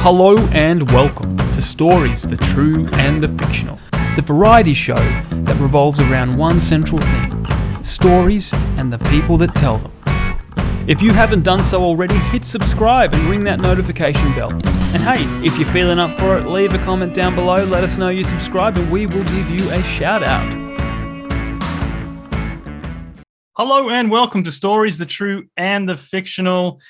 Hello and welcome to Stories, the True and the Fictional, the variety show that revolves around one central theme: stories and the people that tell them. If you haven't done so already, hit subscribe and ring that notification bell. And hey, if you're feeling up for it, leave a comment down below, let us know you subscribed, and we will give you a shout out. Hello and welcome to Stories, the True and the Fictional.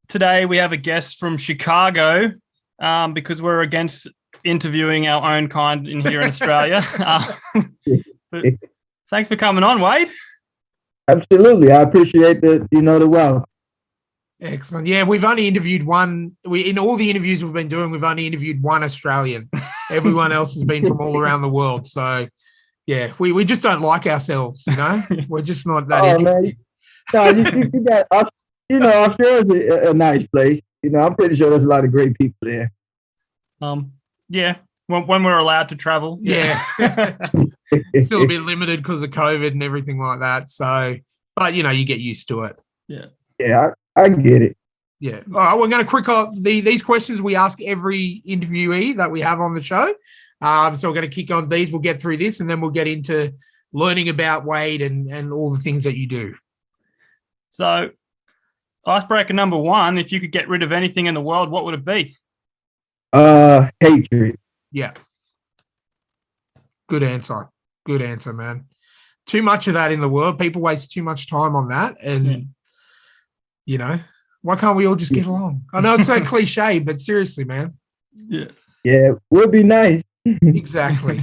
Today we have a guest from Chicago because we're against interviewing our own kind in here in Australia. But thanks for coming on, Wade. Absolutely. I appreciate the wow. Excellent. Yeah, we've only interviewed one. In all the interviews we've been doing, we've only interviewed one Australian. Everyone else has been from all around the world. So, yeah, we just don't like ourselves, We're just not that interesting. Man. No, you got, Australia's a nice place. I'm pretty sure there's a lot of great people there. Yeah, when we're allowed to travel. Yeah. Still a bit limited because of COVID and everything like that. So, but, you get used to it. Yeah. Yeah, I get it. Yeah. All right, we're going to quick up these questions we ask every interviewee that we have on the show. So we're going to kick on these. We'll get through this, and then we'll get into learning about Wade and all the things that you do. So, icebreaker number one, if you could get rid of anything in the world, what would it be? Hatred. Yeah. Good answer. Good answer, man. Too much of that in the world. People waste too much time on that. And, why can't we all just get along? I know it's so cliche, but seriously, man. Yeah. Yeah, would be nice. Exactly.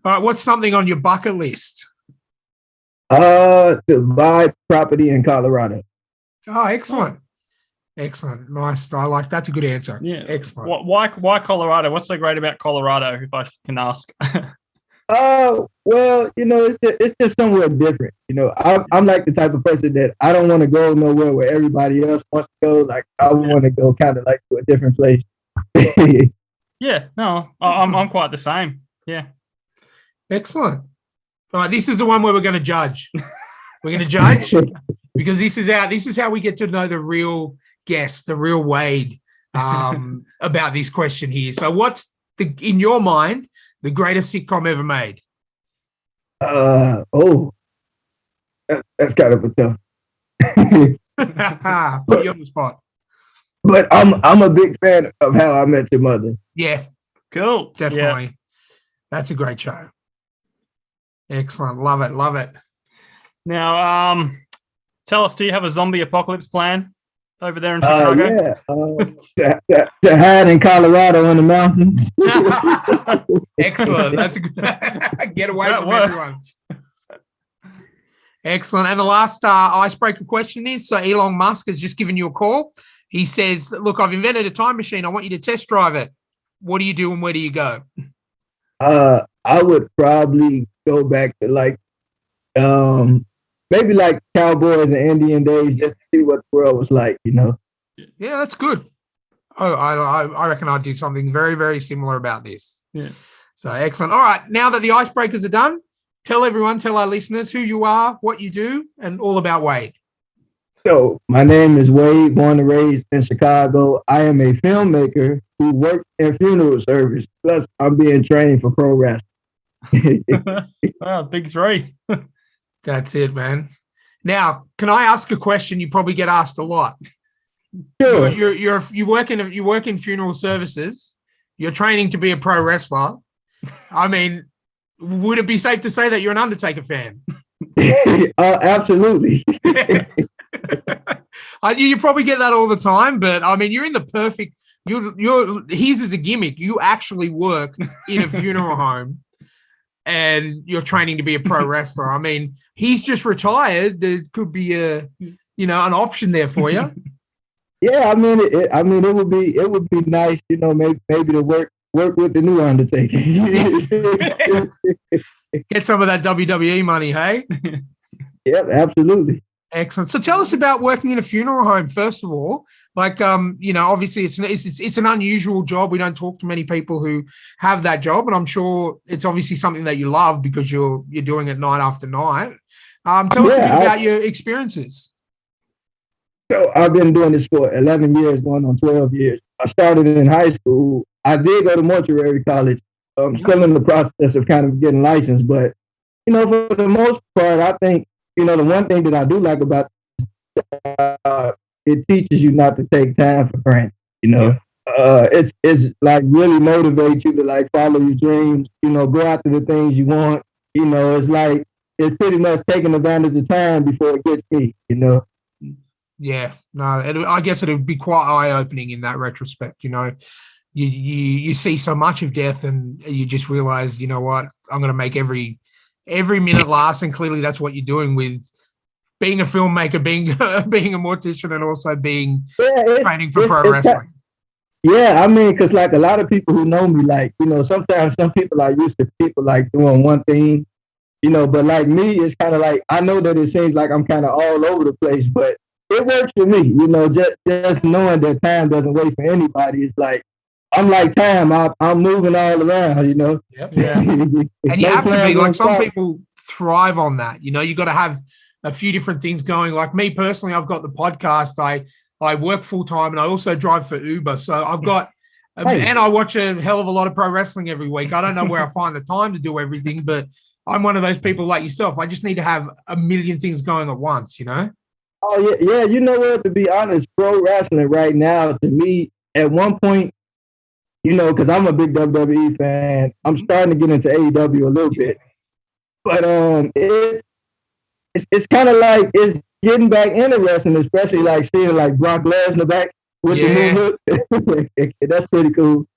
All right, what's something on your bucket list? To buy property in Colorado. Oh, excellent. Excellent. Nice. I like that's a good answer. Yeah. Excellent. Why Colorado? What's so great about Colorado, if I can ask? Well, it's just somewhere different. I'm like the type of person that I don't want to go nowhere where everybody else wants to go. Like I want to go kind of like to a different place. Yeah, no, I'm quite the same. Yeah. Excellent. All right, this is the one where we're going to judge. We're going to judge because this is how we get to know the real guest, the real Wade, about this question here. So, what's in your mind the greatest sitcom ever made? That's kind of a tough. Put you on the spot. But I'm a big fan of How I Met Your Mother. Yeah, cool. Definitely. Yeah. That's a great show. Excellent. Love it. Love it. Now, tell us, do you have a zombie apocalypse plan over there in Chicago? Yeah. To hide in Colorado in the mountains. Excellent. That's a good get away from everyone. Excellent. And the last icebreaker question is, so Elon Musk has just given you a call. He says, look, I've invented a time machine. I want you to test drive it. What do you do and where do you go? I would probably go back to maybe like cowboys and Indian days just to see what the world was like, Yeah, that's good. Oh, I reckon I'd do something very, very similar about this. Yeah. So excellent. All right. Now that the icebreakers are done, tell our listeners who you are, what you do, and all about Wade. So my name is Wade, born and raised in Chicago. I am a filmmaker who works in funeral service. Plus, I'm being trained for pro wrestling. Wow, big three. That's it, man. Now, can I ask a question you probably get asked a lot? Sure. You work in funeral services. You're training to be a pro wrestler. I mean, would it be safe to say that you're an Undertaker fan? Absolutely. You probably get that all the time, but I mean, you're in the perfect. His is a gimmick. You actually work in a funeral home, and you're training to be a pro wrestler. I mean, he's just retired. There could be an option there for you. Yeah, I mean, it would be nice, maybe to work with the new Undertaker. Get some of that WWE money, hey? Yep, absolutely. Excellent. So tell us about working in a funeral home, first of all. Obviously it's an unusual job. We don't talk to many people who have that job, and I'm sure it's obviously something that you love because you're doing it night after night. Tell us a bit about your experiences. So I've been doing this for 11 years, going on 12 years. I started in high school. I did go to mortuary college. I'm still in the process of kind of getting licensed, but for the most part, I think the one thing that I do like about it teaches you not to take time for granted. It's like really motivate you to like follow your dreams. Go after the things you want. It's like it's pretty much taking advantage of time before it gets me. Yeah, no, I guess it would be quite eye-opening in that retrospect. You see so much of death, and you just realize, you know what, I'm going to make every minute last, and clearly that's what you're doing with being a filmmaker, being a mortician, and also being training for pro wrestling. Yeah, I mean, because like a lot of people who know me, like sometimes some people are used to people like doing one thing, but like me, it's kind of like I know that it seems like I'm kind of all over the place, but it works for me, just knowing that time doesn't wait for anybody. It's like, I'm like time, I'm moving all around, Yep. Yeah. And you have to be, like, some people thrive on that. You got to have a few different things going. Like me personally, I've got the podcast. I work full time, and I also drive for Uber. So I've got, and I watch a hell of a lot of pro wrestling every week. I don't know where I find the time to do everything, but I'm one of those people like yourself. I just need to have a million things going at once, Oh, yeah. You know what? To be honest, pro wrestling right now, to me, at one point, because I'm a big WWE fan, I'm starting to get into AEW a little bit. But it's kind of like it's getting back interesting, especially like seeing like Brock Lesnar back with the new hook. That's pretty cool.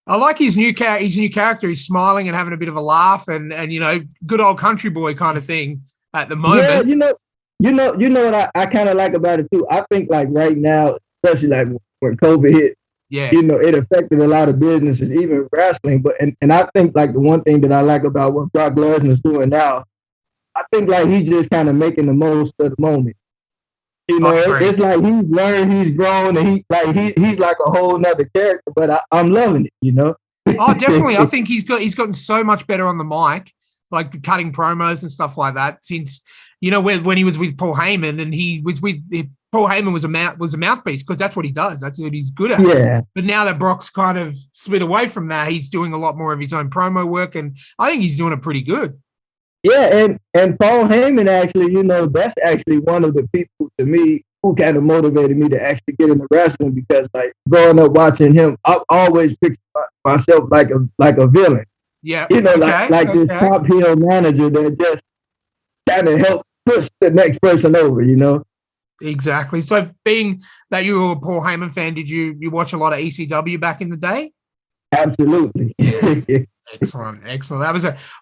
I like his new character. He's smiling and having a bit of a laugh, and good old country boy kind of thing at the moment. Yeah, you know what I kind of like about it too. I think like right now, especially like when COVID hit, it affected a lot of businesses, even wrestling. But and I think like the one thing that I like about what Brock Lesnar's doing now, I think like he's just kind of making the most of the moment. It's like he's learned, he's grown, and he's like a whole nother character. But I'm loving it. Oh, definitely. I think he's gotten so much better on the mic, like cutting promos and stuff like that. Since when he was with Paul Heyman, and he was with Paul Heyman was a mouthpiece, because that's what he does. That's what he's good at. Yeah. But now that Brock's kind of split away from that, he's doing a lot more of his own promo work, and I think he's doing it pretty good. Yeah, and Paul Heyman actually, that's actually one of the people to me who kind of motivated me to actually get into wrestling, because like growing up watching him, I've always pictured myself like a villain. Yeah. Like this top heel manager that just kind of helped push the next person over, Exactly. So being that you were a Paul Heyman fan, did you watch a lot of ECW back in the day? Absolutely. Excellent.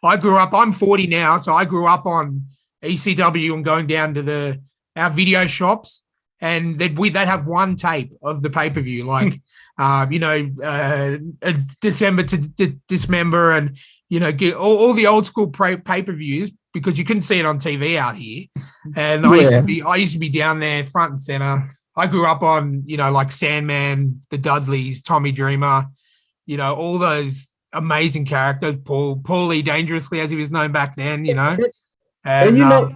I grew up, I'm 40 now, so I grew up on ECW and going down to our video shops, and they'd have one tape of the pay-per-view, like, December to Dismember, and, get all the old school pay-per-views, because you couldn't see it on TV out here. And I used to be down there front and center. I grew up on, like Sandman, the Dudleys, Tommy Dreamer, all those amazing characters, Paulie Dangerously, as he was known back then, And like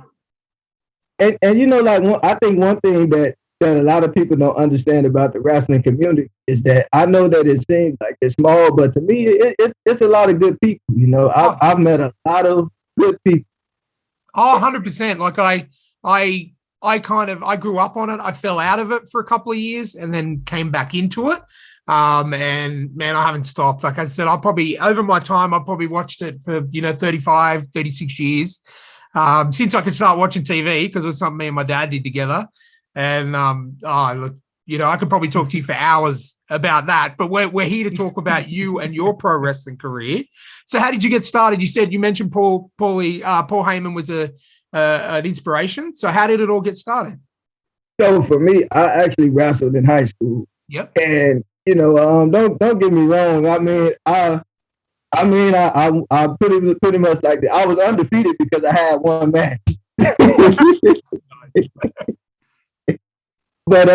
I think one thing that a lot of people don't understand about the wrestling community is that I know that it seems like it's small, but to me, it's a lot of good people. I've met a lot of good people. Oh, 100%. Like I grew up on it. I fell out of it for a couple of years and then came back into it. And man, I haven't stopped. Like I said, over my time, I've probably watched it for, 35, 36 years. Since I could start watching TV, because it was something me and my dad did together. And, look, I could probably talk to you for hours about that, but we're here to talk about you and your pro wrestling career. So how did you get started? You mentioned Paul Heyman was an inspiration. So how did it all get started? So for me, I actually wrestled in high school. Yep. And don't get me wrong. I pretty much like I was undefeated because I had one match. But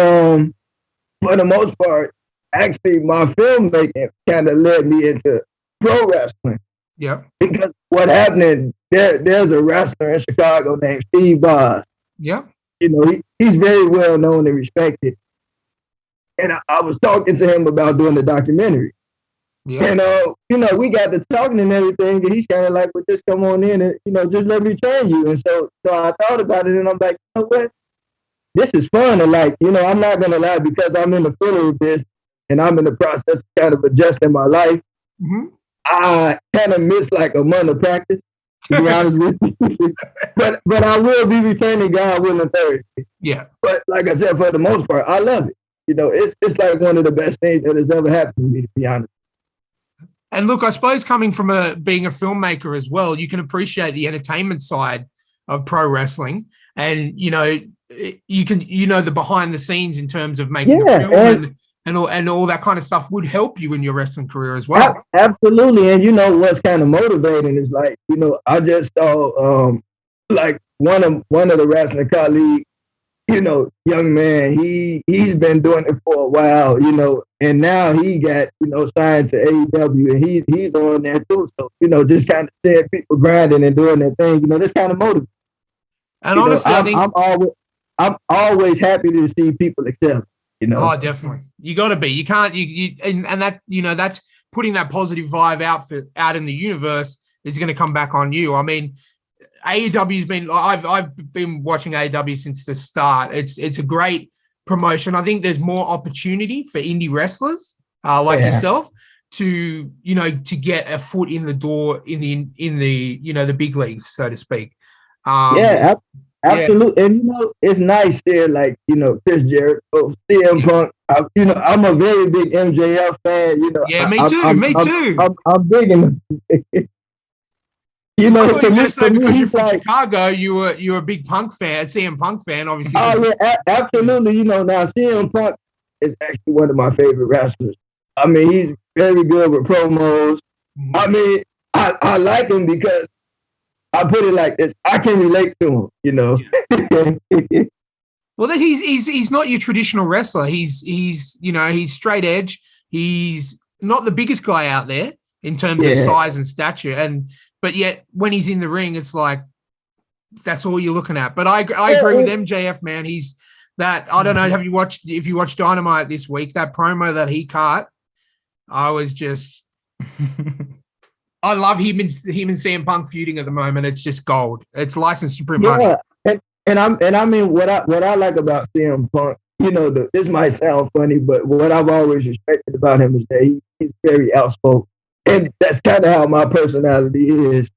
for the most part, actually, my filmmaking kind of led me into pro wrestling. Yeah. Because what happened? There's a wrestler in Chicago named Steve Boz. Yeah. You know, he's very well known and respected. And I was talking to him about doing the documentary. Yeah. And, you know, we got to talking and everything, and he's kind of like, well, just come on in and, you know, just let me train you. And so I thought about it, and I'm like, you know what? This is fun. And like, you know, I'm not going to lie, because I'm in the middle of this and I'm in the process of kind of adjusting my life. Mm-hmm. I kind of miss like a month of practice, to be honest with you. But I will be returning, God willing, Thursday. Yeah. But like I said, for the most part, I love it. You know, it's like one of the best things that has ever happened to me, to be honest. And look, I suppose coming from being a filmmaker as well, you can appreciate the entertainment side of pro wrestling, and you know, you can, you know, the behind the scenes in terms of making a film and all that kind of stuff would help you in your wrestling career as well. Absolutely. And you know what's kind of motivating is like, you know, I just saw like one of the wrestling colleagues, you know, young man, he's been doing it for a while, you know, and now he got, you know, signed to AEW, and he's on there too. So, you know, just kind of seeing people grinding and doing their thing, you know, that's kind of motivating. And you honestly, know, I'm always happy to see people excel, you know. Oh, definitely. You got to be. You can't, and that, you know, that's putting that positive vibe out in the universe is going to come back on you. I mean, AEW's been, I've been watching AEW since the start. It's a great promotion. I think there's more opportunity for indie wrestlers like yourself to, you know, to get a foot in the door in the you know, the big leagues, so to speak. Absolutely. Yeah. And you know, it's nice there, like, you know, Chris Jericho, CM Punk. You know, I'm a very big MJF fan. You know, yeah, me too. I'm big in. You know, because you're from Chicago, you were a big Punk fan, CM Punk fan, obviously. Oh yeah, absolutely. You know, now CM Punk is actually one of my favorite wrestlers. I mean, he's very good with promos. Mm-hmm. I mean, I like him because I put it like this: I can relate to him. You know. Yeah. Well, he's not your traditional wrestler. He's you know, he's straight edge. He's not the biggest guy out there in terms of size and stature, but yet when he's in the ring, it's like that's all you're looking at. But I agree with MJF, man. He's that. I don't know. If you watched Dynamite this week, that promo that he cut, I was just. I love him and CM Punk feuding at the moment. It's just gold. It's licensed to print money. And I mean what I like about CM Punk, you know, this might sound funny, but what I've always respected about him is that he's very outspoken. And that's kind of how my personality is.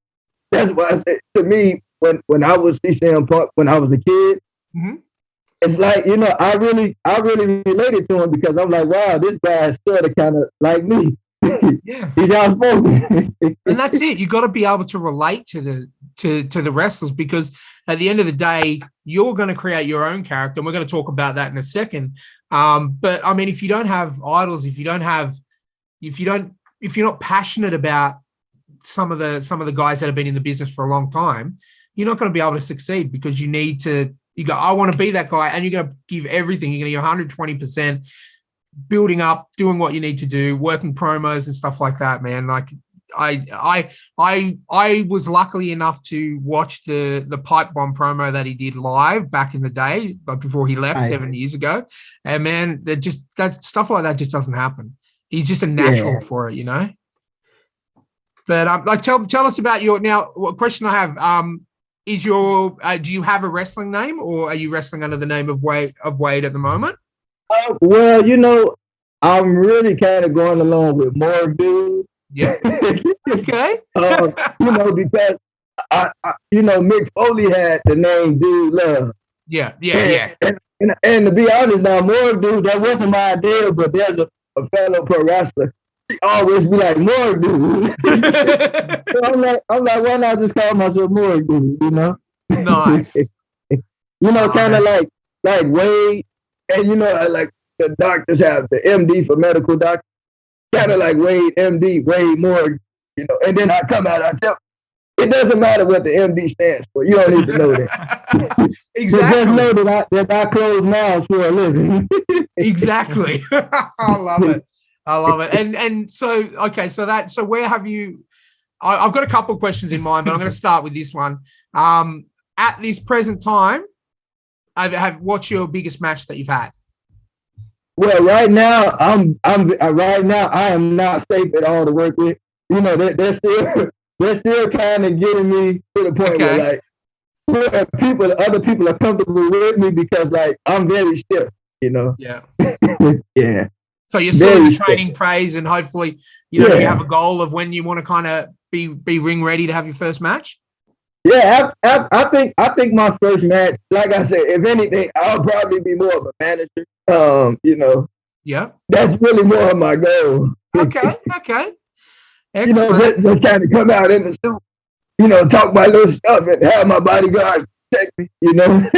That's why I say, to me, when I was CM Punk when I was a kid, mm-hmm. It's like, you know, I really related to him because I'm like, wow, this guy is sort of kind of like me. Yeah, he's outspoken. And that's it. You got to be able to relate to the wrestlers, because at the end of the day, you're going to create your own character, and we're going to talk about that in a second. But I mean, if you don't have idols, if you're not passionate about some of the guys that have been in the business for a long time, you're not going to be able to succeed, because you go, I want to be that guy, and you're going to give everything. You're going to give 120%, building up, doing what you need to do, working promos and stuff like that, man. Like I was lucky enough to watch the pipe bomb promo that he did live back in the day, but before he left 7 years ago. And man, that stuff like that just doesn't happen. He's just a natural for it, you know. But like, tell us about what question I have. Is do you have a wrestling name, or are you wrestling under the name of Wade at the moment? Well, you know, I'm really kind of going along with more dude. Yeah. Okay. You know, because you know, Mick Foley had the name Dude Love. Yeah. And to be honest, now more dude, that wasn't my idea, but there's a fellow pro wrestler. He always be like more dude. So I'm like, why not just call myself more dude? You know. Nice. You know, kind of like Wade. And, you know, like the doctors have the MD for medical doctor, kind of like Wade, MD, Wade Morgan, you know. And then I come out, I tell, it doesn't matter what the MD stands for. You don't need to know that. Exactly. Just know that I close mouths for a living. Exactly. I love it. And so, okay, so where have you, I've got a couple of questions in mind, but I'm going to start with this one. At this present time, What's your biggest match that you've had? Well, right now, right now I am not safe at all to work with. You know, they're still kind of getting me to the point where like other people are comfortable with me because like I'm very stiff. You know. Yeah. Yeah. So you're still in the training phase, and hopefully, you know, you have a goal of when you want to kind of be ring ready to have your first match. Yeah, I think my first match, like I said, if anything, I'll probably be more of a manager. You know. Yeah. That's really more of my goal. Okay. Excellent. You know, just kind of come out in the suit, you know, talk my little stuff and have my bodyguards protect me, you know.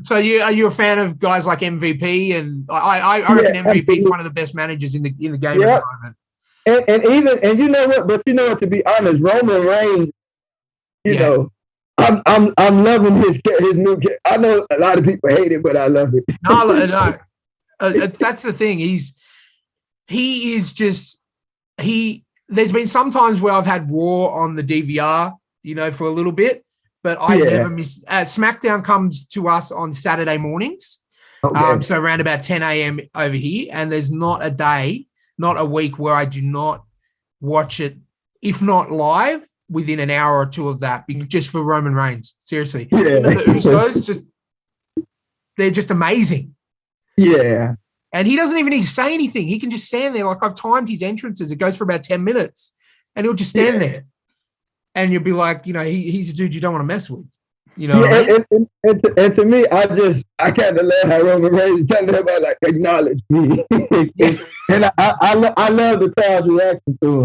So are you a fan of guys like MVP? And I reckon MVP is one of the best managers in the game at the moment. And you know what? But you know what? To be honest, Roman Reigns, you know, I'm loving his new. I know a lot of people hate it, but I love it. No. That's the thing. There's been some times where I've had Raw on the DVR, you know, for a little bit, but I never miss. SmackDown comes to us on Saturday mornings, so around about 10 a.m. over here, and there's not a day, not a week where I do not watch it, if not live, within an hour or two of that, just for Roman Reigns. Seriously, you know, the Usos they're just amazing. Yeah. And he doesn't even need to say anything. He can just stand there. Like I've timed his entrances. It goes for about 10 minutes. And he'll just stand there. And you'll be like, you know, he's a dude you don't want to mess with. You know what I mean? And to me, I kind of love how Roman Reigns kind of like acknowledge me. And I love the crowd's reaction to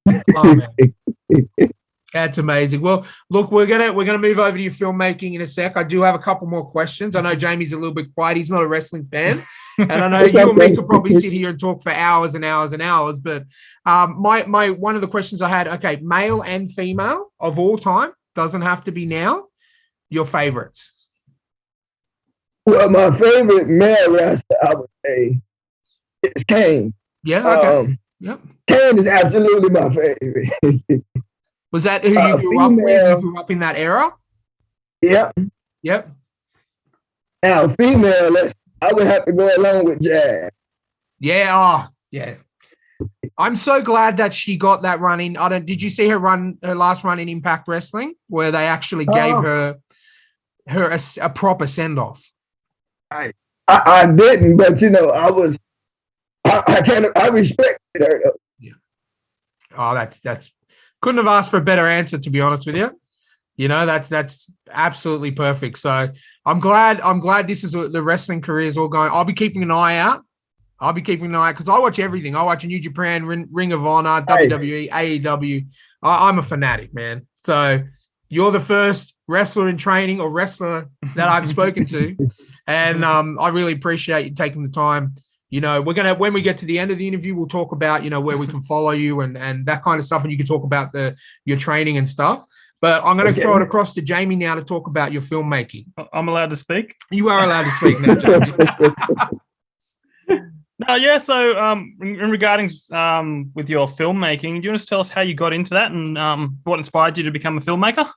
him. Oh, man. That's amazing. Well, look, we're gonna move over to your filmmaking in a sec. I do have a couple more questions. I know Jamie's a little bit quiet. He's not a wrestling fan. And I know you and me could probably sit here and talk for hours and hours and hours, but my one of the questions I had, okay, male and female of all time, doesn't have to be now, your favorites. Well, my favorite male wrestler, I would say, is Kane. Yeah, okay. Yep. Kane is absolutely my favorite. Was that who you grew up with? You grew up in that era? Yep. Now, female, I would have to go along with Jazz. Yeah. I'm so glad that she got that run in. Did you see her last run in Impact Wrestling, where they actually gave her a proper send off? I didn't, but you know, I respected her though. Yeah. Oh, that's couldn't have asked for a better answer, to be honest with you. You know, that's absolutely perfect. So I'm glad this is the wrestling career is all going. I'll be keeping an eye out. Because I watch everything. I watch New Japan, Ring of Honor, WWE, AEW. I'm a fanatic, man. So you're the first wrestler in training or wrestler that I've spoken to. And I really appreciate you taking the time. You know, when we get to the end of the interview, we'll talk about, you know, where we can follow you and that kind of stuff. And you can talk about your training and stuff. But I'm going to throw it across to Jamie now to talk about your filmmaking. I'm allowed to speak? You are allowed to speak now, Jamie. So in regarding with your filmmaking, do you want to tell us how you got into that and what inspired you to become a filmmaker?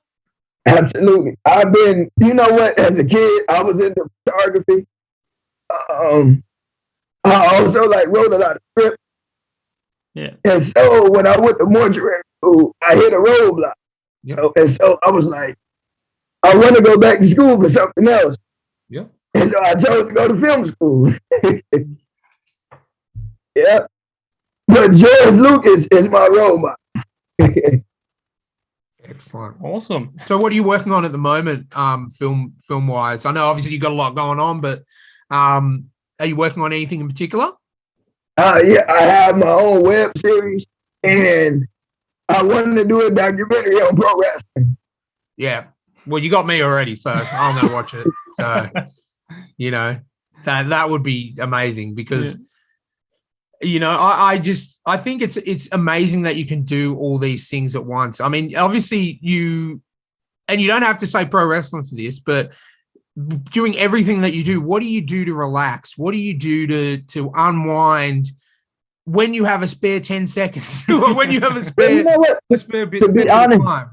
Absolutely. I've been, you know what, as a kid, I was into photography. I also wrote a lot of scripts. Yeah. And so when I went to mortuary school, I hit a roadblock. You know? And so I was like, I want to go back to school for something else. Yeah. And so I chose to go to film school. Yeah. But George Lucas is my role model. Excellent. Awesome. So what are you working on at the moment, film wise? I know obviously you've got a lot going on, but are you working on anything in particular? Yeah, I have my own web series and I wanted to do a documentary on pro wrestling. Yeah. Well, you got me already, so I'm going to watch it. So, you know, that would be amazing because, you know, I think it's amazing that you can do all these things at once. I mean, obviously you don't have to say pro wrestling for this, but doing everything that you do, what do you do to relax? What do you do to unwind when you have a spare 10 seconds? When you have a spare, you know what? spare bit to be honest, of time?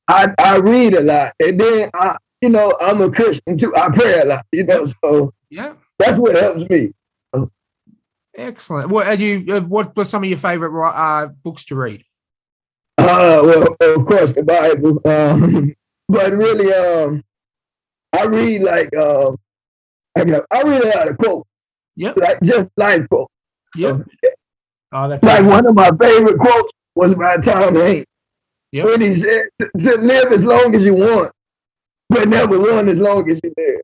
I read a lot. And then you know, I'm a Christian too. I pray a lot, you know, so yeah, that's what helps me. Excellent. What were some of your favorite books to read? Well, of course, the Bible. But really, I read I read a lot of quotes. Yep. Like just life quotes. Yep. That's like one of my favorite quotes was by Tom Hanks. Yep. When he said to live as long as you want, but never run as long as you live.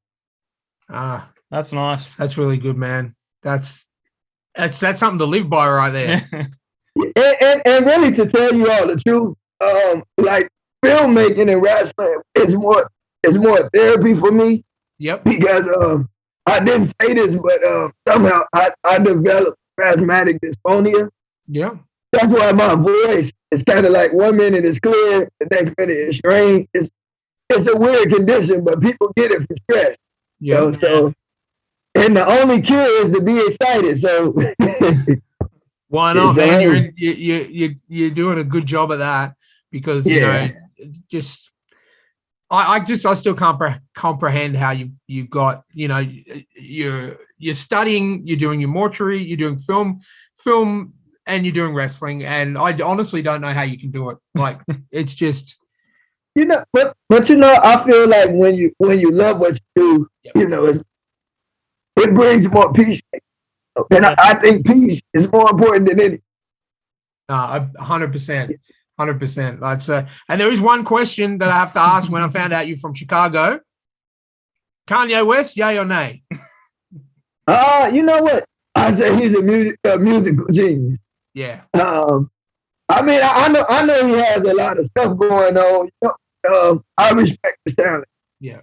That's nice. That's really good, man. That's something to live by right there. and really, to tell you all the truth, like filmmaking and wrestling is more therapy for me. Yep. Because I didn't say this, but somehow I developed spasmodic dysphonia. Yeah. That's why my voice is kind of like 1 minute is clear, the next minute is strange. It's a weird condition, but people get it from stress. Yeah. You know, so, and the only cure is to be excited. So why not, man? You're doing a good job at that because you know, just I still can't comprehend how you got, you know, you're studying, you're doing your mortuary, you're doing film, and you're doing wrestling, and I honestly don't know how you can do it. Like it's just, you know, but you know, I feel like when you love what you do, you know, it brings more peace, and I think peace is more important than anything. 100%. 100%. That's and there is one question that I have to ask when I found out you're from Chicago. Kanye West, yay or nay? You know what? I say he's a musical genius. Yeah. I mean, I know he has a lot of stuff going on. You know, I respect his talent. Yeah.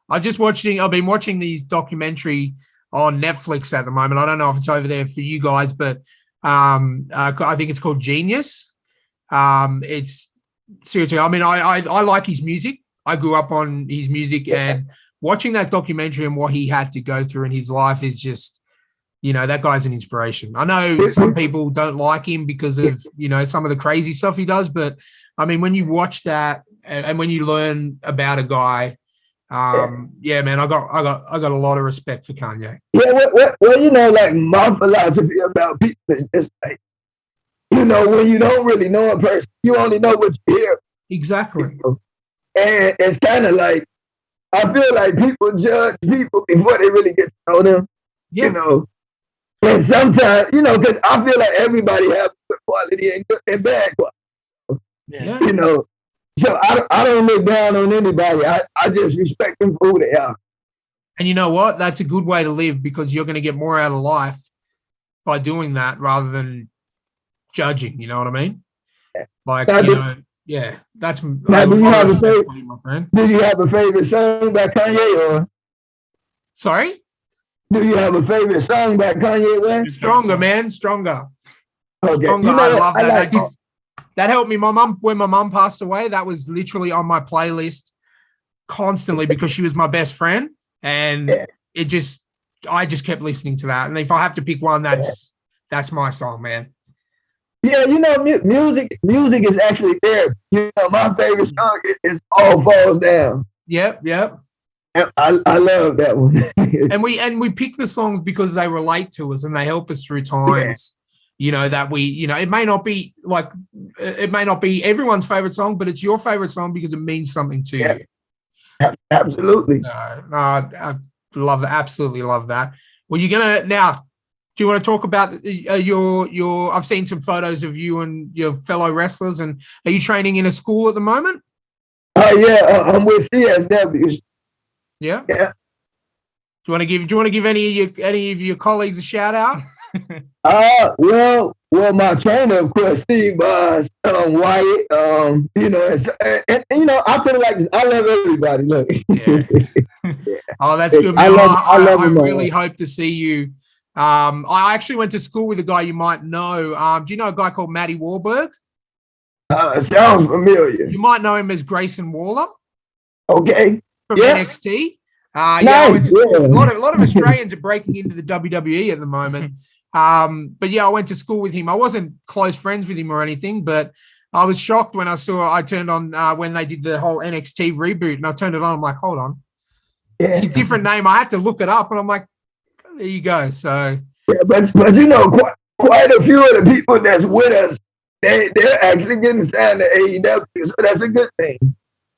I've been watching these documentary on Netflix at the moment. I don't know if it's over there for you guys, but I think it's called Genius. It's seriously, I mean, I like his music. I grew up on his music, and watching that documentary and what he had to go through in his life is just, you know, that guy's an inspiration. I know some people don't like him because of, you know, some of the crazy stuff he does, but I mean, when you watch that and when you learn about a guy, yeah, man, I got a lot of respect for Kanye. Yeah, well, you know, like my philosophy about people is just like, you know, when you don't really know a person, you only know what you hear. Exactly. You know? And it's kind of like, I feel like people judge people before they really get to know them. Yeah. You know, and sometimes, you know, because I feel like everybody has good quality and good and bad quality. Yeah. You know, so I don't look down on anybody. I just respect them for who they are. And you know what? That's a good way to live because you're going to get more out of life by doing that rather than judging. You know what I mean? Like, now, you know, yeah, that's. Now, do you have a favorite? My friend. Do you have a favorite song by Kanye or? Sorry. Do you have a favorite song by Kanye West? Stronger, man, stronger. Okay. Stronger. You know, I love that. That helped me. My mum, when my mum passed away, that was literally on my playlist constantly because she was my best friend, and I just kept listening to that. And if I have to pick one, that's my song, man. Yeah, you know, music is actually there. You know, my favorite song is "All Falls Down." Yep. I love that one. and we pick the songs because they relate to us and they help us through times. You know, that we, you know, it may not be everyone's favorite song, but it's your favorite song because it means something to you. Absolutely. I love that. Absolutely love that. Well, you're gonna now. Do you want to talk about your? I've seen some photos of you and your fellow wrestlers, and are you training in a school at the moment? Yeah, I'm with CSW. Yeah. Do you want to give any of your colleagues a shout out? Well, my trainer, of course, Steve Wyatt. You know, and you know, I feel like I love everybody. Look. Yeah. Oh, that's good, man. I really hope to see you. I actually went to school with a guy you might know. Do you know a guy called Matty Wahlberg? Sounds familiar. You might know him as Grayson Waller. Okay. From NXT. Nice. A lot of Australians are breaking into the WWE at the moment. But yeah, I went to school with him. I wasn't close friends with him or anything, but I was shocked when I turned on when they did the whole NXT reboot, and I turned it on. I'm like, hold on, different name. I had to look it up, and I'm like, there you go. So, but quite a few of the people that's with us, they're actually getting signed to AEW, so that's a good thing.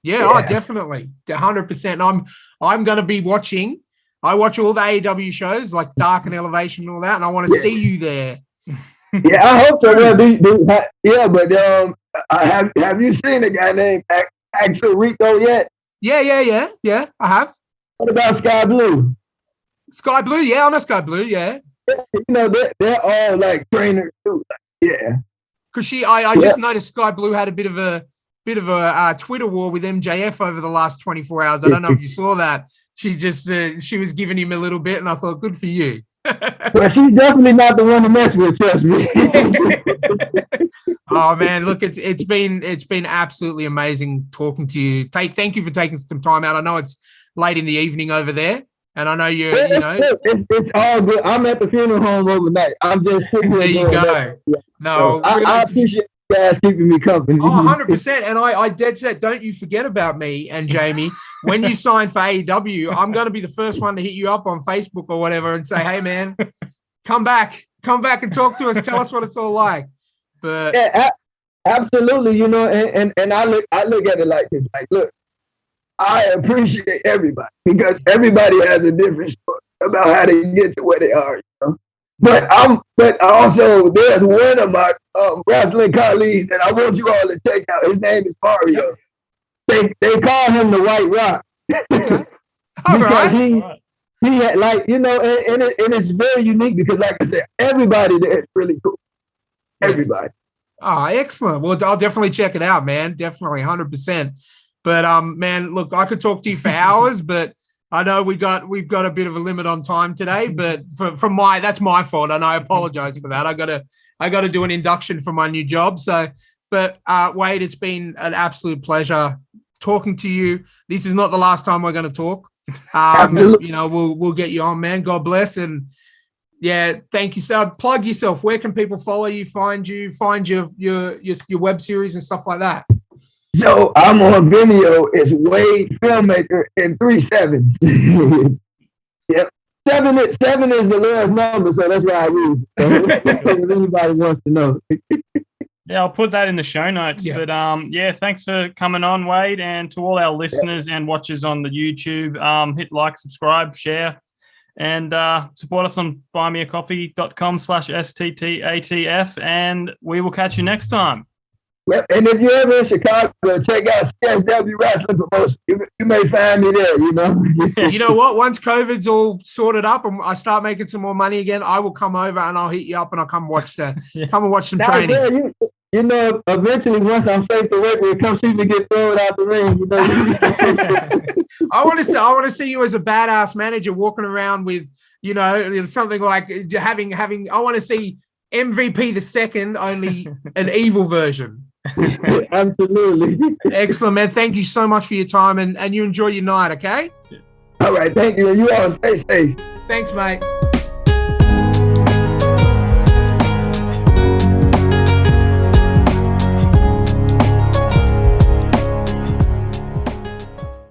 Yeah. Oh, definitely, 100%. I'm going to be watching. I watch all the AEW shows like Dark and Elevation and all that, and I want to see you there. Yeah, I hope so. But have you seen a guy named Axel Rico yet? Yeah. I have. What about Sky Blue? Sky Blue, yeah, I know Sky Blue, yeah. They're all like trainers too. Yeah. Because I just noticed Sky Blue had a bit of a Twitter war with MJF over the last 24 hours. I don't know if you saw that. She just she was giving him a little bit, and I thought, good for you. Well, she's definitely not the one to mess with, trust me. Oh man, look, it's been absolutely amazing talking to you. Thank you for taking some time out. I know it's late in the evening over there, and I know it's all good. I'm at the funeral home overnight. I'm just sitting there. You go. No, so I appreciate you guys keeping me company. 100%. And I dead set. Don't you forget about me and Jamie. When you sign for AEW, I'm going to be the first one to hit you up on Facebook or whatever and say, hey, man, come back and talk to us. Tell us what it's all like. But yeah, absolutely. And I look at it like this. Like, look, I appreciate everybody because everybody has a different story about how they get to where they are. But also there's one of my wrestling colleagues that I want you all to check out. His name is Mario. They call him the White Rock. Because he had and it's very unique because like I said, everybody there is really cool. Everybody. Oh, excellent. Well, I'll definitely check it out, man. Definitely 100%. But man, look, I could talk to you for hours, but I know we've got a bit of a limit on time today, but that's my fault, and I apologize for that. I got to do an induction for my new job. So, but Wade, it's been an absolute pleasure talking to you. This is not the last time we're going to talk. We'll get you on, man. God bless, and yeah, thank you. So, plug yourself. Where can people follow you, find your web series and stuff like that? So I'm on Vimeo. It's Wade Filmmaker in 3 7s. Yep. 7 is the lowest number, so that's why I use it. If anybody wants to know. Yeah, I'll put that in the show notes. Yeah. But thanks for coming on, Wade, and to all our listeners and watchers on the YouTube, hit like, subscribe, share, and support us on buymeacoffee.com/STTATF, and we will catch you next time. Yep. And if you're ever in Chicago, check out CSW Wrestling Promotion. You may find me there, You know what? Once COVID's all sorted up and I start making some more money again, I will come over and I'll hit you up and I'll come watch some training. Eventually, once I'm safe to work, we'll come see me get thrown out the ring. I want to see you as a badass manager walking around with, something like having. I want to see MVP the second, only an evil version. Absolutely. Excellent, man. Thank you so much for your time, and you enjoy your night, okay? All right, thank you. You all stay safe. Thanks, mate.